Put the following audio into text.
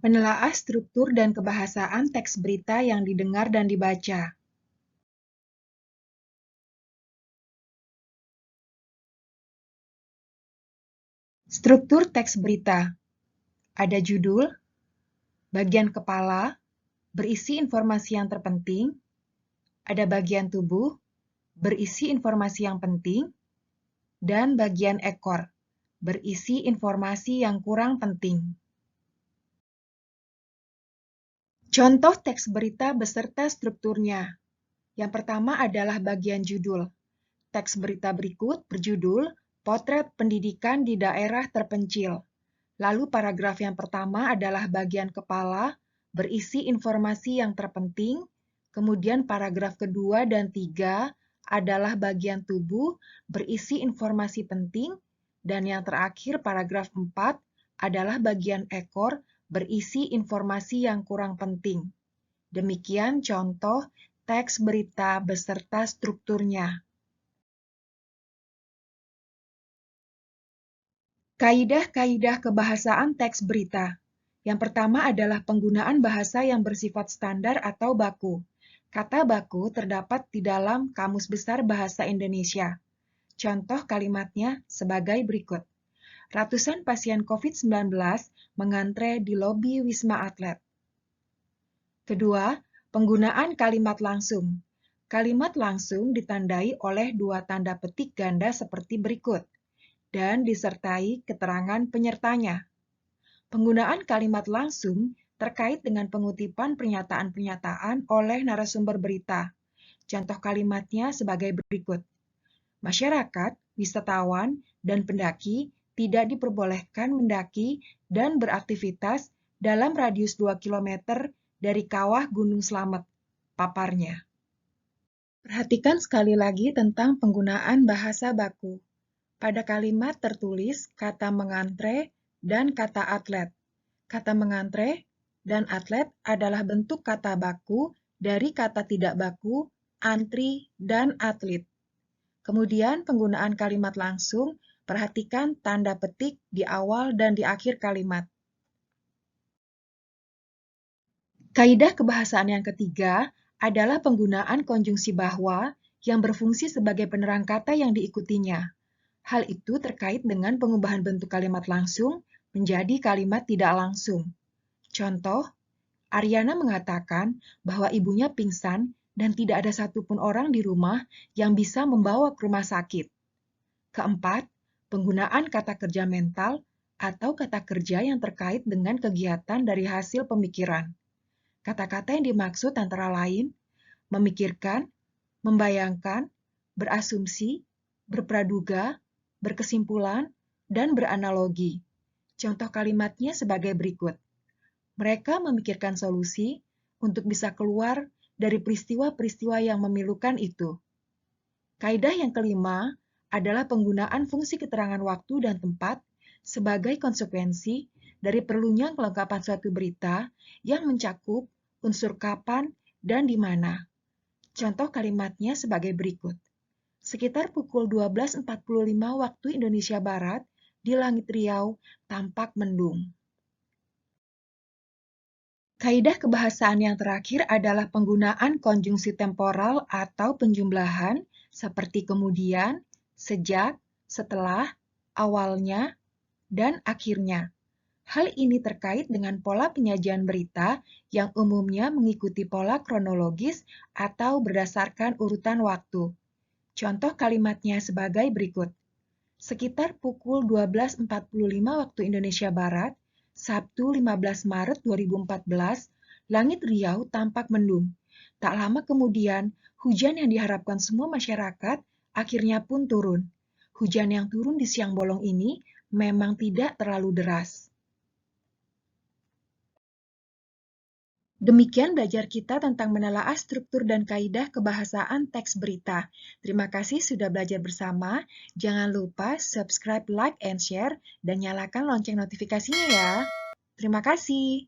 Menelaah struktur dan kebahasaan teks berita yang didengar dan dibaca. Struktur teks berita. Ada judul, bagian kepala, berisi informasi yang terpenting, ada bagian tubuh, berisi informasi yang penting, dan bagian ekor, berisi informasi yang kurang penting. Contoh teks berita beserta strukturnya. Yang pertama adalah bagian judul. Teks berita berikut berjudul Potret Pendidikan di Daerah Terpencil. Lalu paragraf yang pertama adalah bagian kepala, berisi informasi yang terpenting. Kemudian paragraf kedua dan tiga adalah bagian tubuh, berisi informasi penting. Dan yang terakhir paragraf 4 adalah bagian ekor, berisi informasi yang kurang penting. Demikian contoh teks berita beserta strukturnya. Kaidah-kaidah kebahasaan teks berita. Yang pertama adalah penggunaan bahasa yang bersifat standar atau baku. Kata baku terdapat di dalam Kamus Besar Bahasa Indonesia. Contoh kalimatnya sebagai berikut. Ratusan pasien COVID-19 mengantre di lobi Wisma Atlet. Kedua, penggunaan kalimat langsung. Kalimat langsung ditandai oleh dua tanda petik ganda seperti berikut, dan disertai keterangan penyertanya. Penggunaan kalimat langsung terkait dengan pengutipan pernyataan-pernyataan oleh narasumber berita. Contoh kalimatnya sebagai berikut. Masyarakat, wisatawan, dan pendaki tidak diperbolehkan mendaki dan beraktivitas dalam radius 2 km dari kawah Gunung Slamet, paparnya. Perhatikan sekali lagi tentang penggunaan bahasa baku. Pada kalimat tertulis kata mengantre dan kata atlet. Kata mengantre dan atlet adalah bentuk kata baku dari kata tidak baku, antri, dan atlet. Kemudian penggunaan kalimat langsung, perhatikan tanda petik di awal dan di akhir kalimat. Kaidah kebahasaan yang ketiga adalah penggunaan konjungsi bahwa yang berfungsi sebagai penerang kata yang diikutinya. Hal itu terkait dengan pengubahan bentuk kalimat langsung menjadi kalimat tidak langsung. Contoh, Aryana mengatakan bahwa ibunya pingsan dan tidak ada satupun orang di rumah yang bisa membawa ke rumah sakit. Keempat, penggunaan kata kerja mental atau kata kerja yang terkait dengan kegiatan dari hasil pemikiran. Kata-kata yang dimaksud antara lain memikirkan, membayangkan, berasumsi, berpraduga, berkesimpulan, dan beranalogi. Contoh kalimatnya sebagai berikut. Mereka memikirkan solusi untuk bisa keluar dari peristiwa-peristiwa yang memilukan itu. Kaidah yang kelima adalah penggunaan fungsi keterangan waktu dan tempat sebagai konsekuensi dari perlunya kelengkapan suatu berita yang mencakup unsur kapan dan di mana. Contoh kalimatnya sebagai berikut. Sekitar pukul 12.45 waktu Indonesia Barat, di langit Riau tampak mendung. Kaidah kebahasaan yang terakhir adalah penggunaan konjungsi temporal atau penjumlahan seperti kemudian, sejak, setelah, awalnya, dan akhirnya. Hal ini terkait dengan pola penyajian berita yang umumnya mengikuti pola kronologis atau berdasarkan urutan waktu. Contoh kalimatnya sebagai berikut. Sekitar pukul 12.45 waktu Indonesia Barat, Sabtu 15 Maret 2014, langit Riau tampak mendung. Tak lama kemudian, hujan yang diharapkan semua masyarakat akhirnya pun turun. Hujan yang turun di siang bolong ini memang tidak terlalu deras. Demikian belajar kita tentang menelaah struktur dan kaidah kebahasaan teks berita. Terima kasih sudah belajar bersama. Jangan lupa subscribe, like, and share, dan nyalakan lonceng notifikasinya ya. Terima kasih.